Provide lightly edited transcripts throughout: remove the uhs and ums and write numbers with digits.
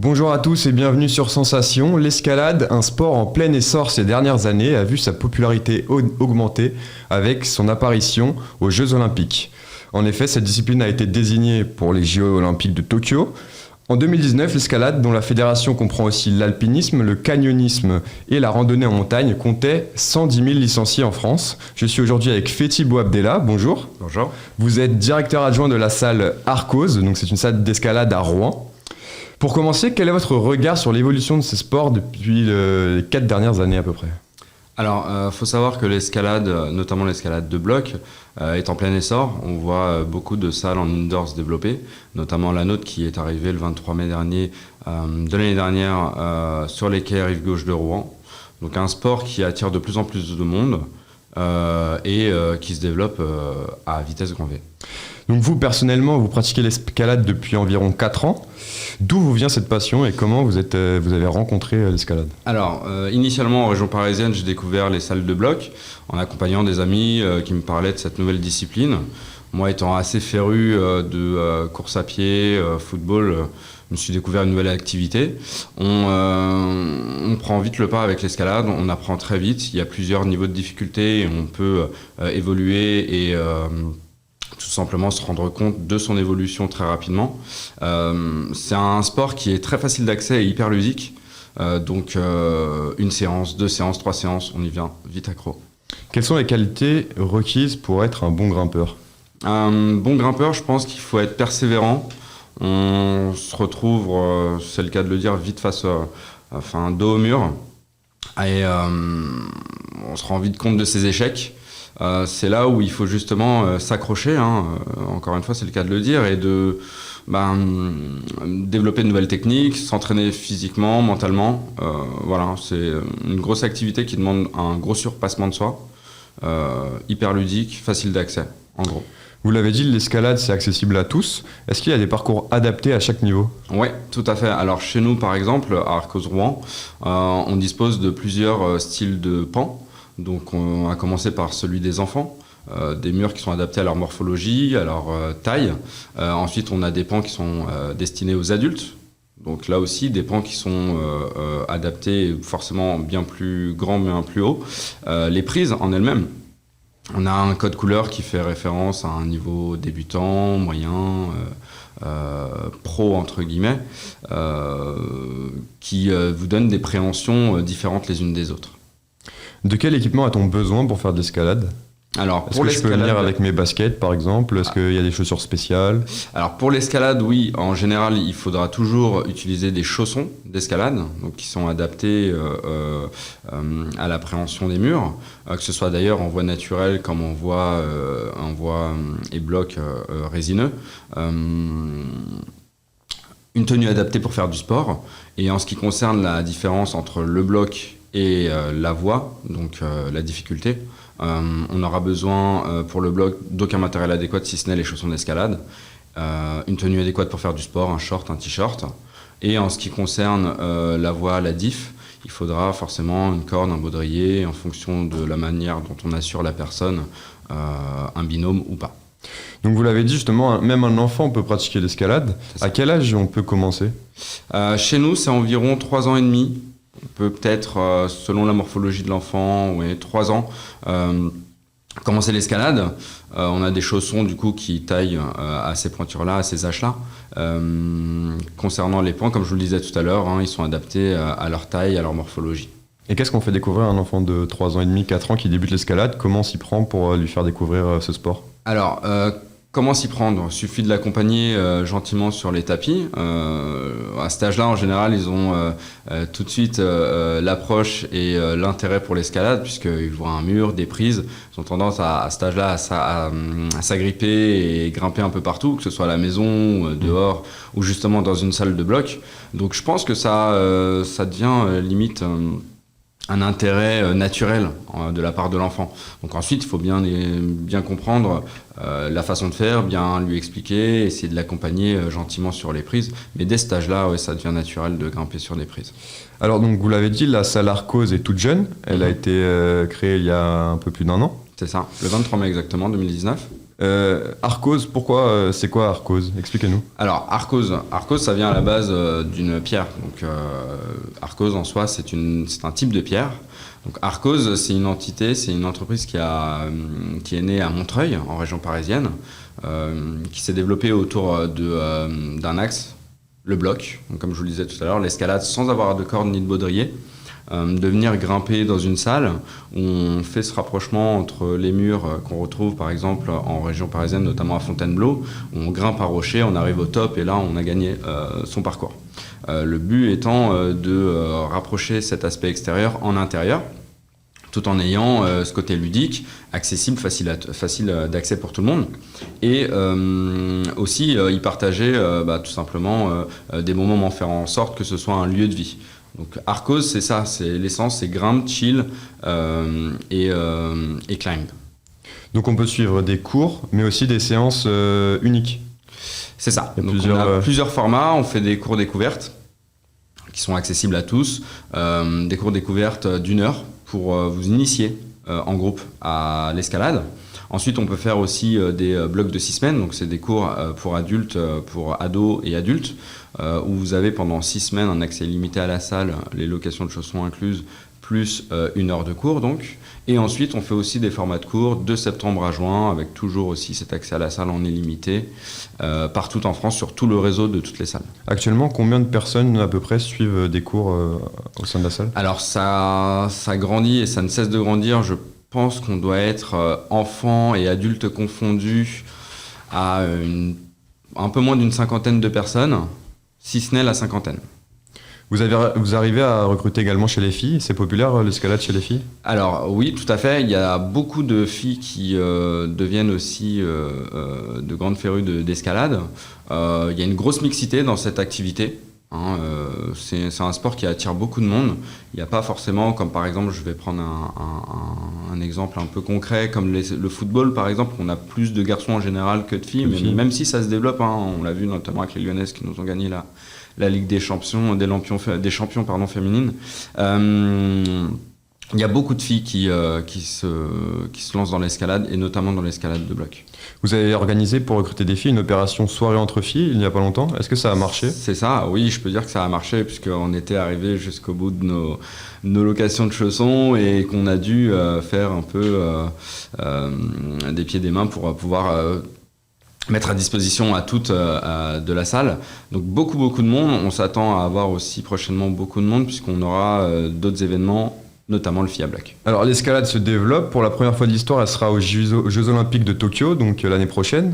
Bonjour à tous et bienvenue sur Sensation. L'escalade, un sport en plein essor ces dernières années, a vu sa popularité augmenter avec son apparition aux Jeux Olympiques. En effet, cette discipline a été désignée pour les Jeux Olympiques de Tokyo. En 2019, l'escalade, dont la fédération comprend aussi l'alpinisme, le canyonisme et la randonnée en montagne, comptait 110 000 licenciés en France. Je suis aujourd'hui avec Fethi Bouabdella. Bonjour. Bonjour. Vous êtes directeur adjoint de la salle Arcos, donc c'est une salle d'escalade à Rouen. Pour commencer, quel est votre regard sur l'évolution de ces sports depuis les 4 dernières années à peu près ? Alors, faut savoir que l'escalade, notamment l'escalade de bloc, est en plein essor. On voit beaucoup de salles en indoor se développer, notamment la nôtre qui est arrivée le 23 mai dernier de l'année dernière sur les quais rive gauche de Rouen. Donc un sport qui attire de plus en plus de monde et qui se développe à vitesse grand V. Donc vous, personnellement, vous pratiquez l'escalade depuis environ 4 ans. D'où vous vient cette passion et comment vous avez rencontré l'escalade ? Alors, initialement en région parisienne, j'ai découvert les salles de bloc en accompagnant des amis qui me parlaient de cette nouvelle discipline. Moi, étant assez féru de course à pied, football, je me suis découvert une nouvelle activité. On prend vite le pas avec l'escalade, on apprend très vite. Il y a plusieurs niveaux de difficulté et on peut évoluer et tout simplement se rendre compte de son évolution très rapidement. C'est un sport qui est très facile d'accès et hyper ludique. Donc une séance, 2 séances, 3 séances, on y vient vite accro. Quelles sont les qualités requises pour être un bon grimpeur ? Un bon grimpeur, je pense qu'il faut être persévérant. On se retrouve, c'est le cas de le dire, vite dos au mur. Et on se rend vite compte de ses échecs. C'est là où il faut justement s'accrocher, encore une fois c'est le cas de le dire, et de développer de nouvelles techniques, s'entraîner physiquement, mentalement. Voilà, c'est une grosse activité qui demande un gros surpassement de soi, hyper ludique, facile d'accès, en gros. Vous l'avez dit, l'escalade c'est accessible à tous. Est-ce qu'il y a des parcours adaptés à chaque niveau ? Oui, tout à fait. Alors chez nous par exemple, à Arcos Rouen, on dispose de plusieurs styles de pans. Donc on a commencé par celui des enfants, des murs qui sont adaptés à leur morphologie, à leur taille. Ensuite on a des pans qui sont destinés aux adultes. Donc là aussi des pans qui sont adaptés forcément bien plus grands, bien plus hauts. Les prises en elles-mêmes. On a un code couleur qui fait référence à un niveau débutant, moyen, pro entre guillemets, qui vous donne des préhensions différentes les unes des autres. De quel équipement a-t-on besoin pour faire de l'escalade ? Alors, Est-ce que je peux venir avec mes baskets par exemple ? Est-ce qu'il y a des chaussures spéciales ? Alors pour l'escalade, oui, en général, il faudra toujours utiliser des chaussons d'escalade, donc qui sont adaptés à l'appréhension des murs, que ce soit d'ailleurs en voie naturelle comme en voie et bloc résineux. Une tenue adaptée pour faire du sport. Et en ce qui concerne la différence entre le bloc et la voie, donc la difficulté, on aura besoin pour le bloc d'aucun matériel adéquat si ce n'est les chaussons d'escalade, une tenue adéquate pour faire du sport, un short, un t-shirt. Et en ce qui concerne la voie, la diff, il faudra forcément une corde, un baudrier, en fonction de la manière dont on assure la personne, un binôme ou pas. Donc vous l'avez dit justement, même un enfant peut pratiquer l'escalade. À quel âge on peut commencer ? Chez nous, c'est environ 3 ans et demi. On peut peut-être, selon la morphologie de l'enfant, 3 ans, commencer l'escalade. On a des chaussons du coup qui taillent à ces pointures-là, à ces âges-là. Concernant les pans, comme je vous le disais tout à l'heure, ils sont adaptés à leur taille, à leur morphologie. Et qu'est-ce qu'on fait découvrir à un enfant de 3 ans et demi, 4 ans qui débute l'escalade ? Comment on s'y prend pour lui faire découvrir ce sport ? Alors, comment s'y prendre ? Il suffit de l'accompagner gentiment sur les tapis. À cet âge-là, en général, ils ont tout de suite l'approche et l'intérêt pour l'escalade, puisqu'ils voient un mur, des prises. Ils ont tendance à cet âge-là à s'agripper et grimper un peu partout, que ce soit à la maison, dehors, ou justement dans une salle de bloc. Donc je pense que ça devient limite un intérêt naturel de la part de l'enfant. Donc ensuite, il faut bien comprendre la façon de faire, bien lui expliquer, essayer de l'accompagner gentiment sur les prises. Mais dès cet âge-là, ça devient naturel de grimper sur des prises. Alors donc vous l'avez dit, la salle Arcos est toute jeune. Elle a été créée il y a un peu plus d'1 an. C'est ça, le 23 mai exactement, 2019. Arkose, pourquoi c'est quoi Arkose? Expliquez-nous. Alors, Arkose, ça vient à la base d'une pierre. Donc, Arkose en soi, c'est un type de pierre. Donc, Arkose, c'est une entité, c'est une entreprise qui est née à Montreuil, en région parisienne, qui s'est développée autour d'un axe, le bloc. Donc, comme je vous le disais tout à l'heure, l'escalade sans avoir de corde ni de baudrier. De venir grimper dans une salle où on fait ce rapprochement entre les murs qu'on retrouve par exemple en région parisienne, notamment à Fontainebleau, où on grimpe un rocher, on arrive au top et là on a gagné son parcours. Le but étant de rapprocher cet aspect extérieur en intérieur, tout en ayant ce côté ludique, accessible, facile d'accès pour tout le monde. Et aussi y partager tout simplement des bons moments, faire en sorte que ce soit un lieu de vie. Donc Arkose, c'est ça, c'est l'essence, c'est grimpe, chill et climb. Donc on peut suivre des cours, mais aussi des séances uniques. C'est ça. Il y a Donc on a plusieurs formats, on fait des cours découvertes qui sont accessibles à tous, des cours découvertes d'1 heure pour vous initier en groupe à l'escalade. Ensuite, on peut faire aussi des blocs de 6 semaines, donc c'est des cours pour adultes, pour ados et adultes, où vous avez pendant 6 semaines un accès illimité à la salle, les locations de chaussons incluses, plus 1 heure de cours donc. Et ensuite, on fait aussi des formats de cours de septembre à juin, avec toujours aussi cet accès à la salle en illimité, partout en France, sur tout le réseau de toutes les salles. Actuellement, combien de personnes à peu près suivent des cours au sein de la salle? Alors ça grandit et ça ne cesse de grandir. Je pense qu'on doit être enfants et adultes confondus à un peu moins d'une 50aine de personnes, si ce n'est la 50aine. Vous arrivez à recruter également chez les filles? C'est populaire l'escalade chez les filles? Alors oui, tout à fait. Il y a beaucoup de filles qui deviennent aussi de grandes férues d'escalade. Il y a une grosse mixité dans cette activité. C'est un sport qui attire beaucoup de monde. Il n'y a pas forcément, comme par exemple, je vais prendre un exemple un peu concret, comme le football par exemple, on a plus de garçons en général que de filles, même si ça se développe, on l'a vu notamment avec les Lyonnaises qui nous ont gagné la Ligue des Champions, des champions féminines. Il y a beaucoup de filles qui se lancent dans l'escalade, et notamment dans l'escalade de bloc. Vous avez organisé pour recruter des filles une opération soirée entre filles il n'y a pas longtemps. Est-ce que ça a marché? C'est ça, oui, je peux dire que ça a marché, puisqu'on était arrivé jusqu'au bout de nos locations de chaussons et qu'on a dû faire un peu des pieds et des mains pour pouvoir mettre à disposition à toutes de la salle. Donc beaucoup de monde. On s'attend à avoir aussi prochainement beaucoup de monde, puisqu'on aura d'autres événements, notamment le FIA Block. Alors l'escalade se développe. Pour la première fois de l'histoire, elle sera aux Jeux Olympiques de Tokyo, donc l'année prochaine.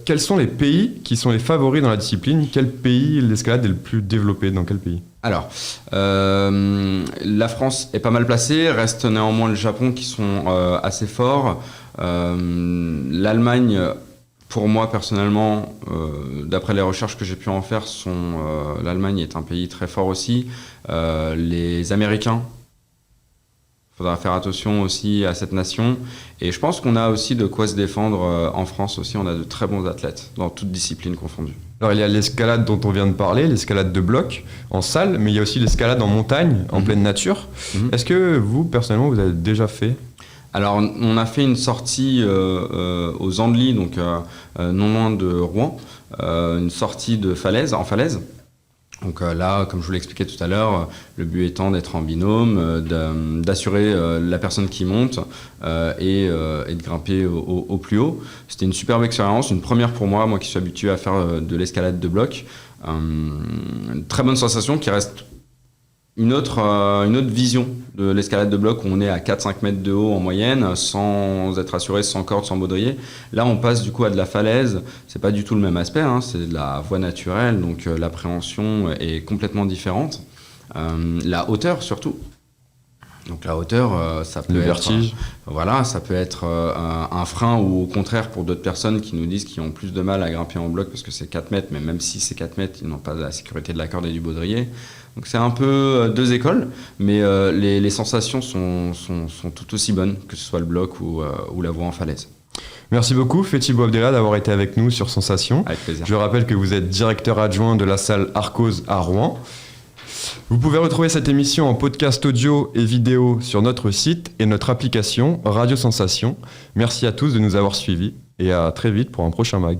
Quels sont les pays qui sont les favoris dans la discipline? Quel pays l'escalade est le plus développé? Dans quel pays? Alors, la France est pas mal placée, reste néanmoins le Japon qui sont assez forts. L'Allemagne, pour moi personnellement, d'après les recherches que j'ai pu en faire, l'Allemagne est un pays très fort aussi. Les Américains, il faudra faire attention aussi à cette nation. Et je pense qu'on a aussi de quoi se défendre en France aussi. On a de très bons athlètes dans toutes disciplines confondues. Alors il y a l'escalade dont on vient de parler, l'escalade de bloc en salle, mais il y a aussi l'escalade en montagne, en pleine nature. Est-ce que vous, personnellement, vous avez déjà fait? Alors on a fait une sortie aux Andelys, donc non loin de Rouen, une sortie en falaise. Donc là, comme je vous l'ai expliqué tout à l'heure, le but étant d'être en binôme, d'assurer la personne qui monte et de grimper au plus haut. C'était une superbe expérience, une première pour moi qui suis habitué à faire de l'escalade de bloc. Une très bonne sensation qui reste une autre vision de l'escalade de bloc, où on est à 4-5 mètres de haut en moyenne, sans être assuré, sans corde, sans baudrier. Là, on passe du coup à de la falaise. C'est pas du tout le même aspect, c'est de la voie naturelle, donc l'appréhension est complètement différente. La hauteur surtout. Donc la hauteur, ça peut le être vertige. Ça peut être un frein, ou au contraire pour d'autres personnes qui nous disent qu'ils ont plus de mal à grimper en bloc parce que c'est 4 mètres, mais même si c'est 4 mètres, ils n'ont pas la sécurité de la corde et du baudrier. Donc c'est un peu deux écoles, mais les sensations sont tout aussi bonnes, que ce soit le bloc ou la voie en falaise. Merci beaucoup Fethi Bouabdella d'avoir été avec nous sur Sensation. Avec plaisir. Je rappelle que vous êtes directeur adjoint de la salle Arkose à Rouen. Vous pouvez retrouver cette émission en podcast audio et vidéo sur notre site et notre application Radio Sensation. Merci à tous de nous avoir suivis. et à très vite pour un prochain mag.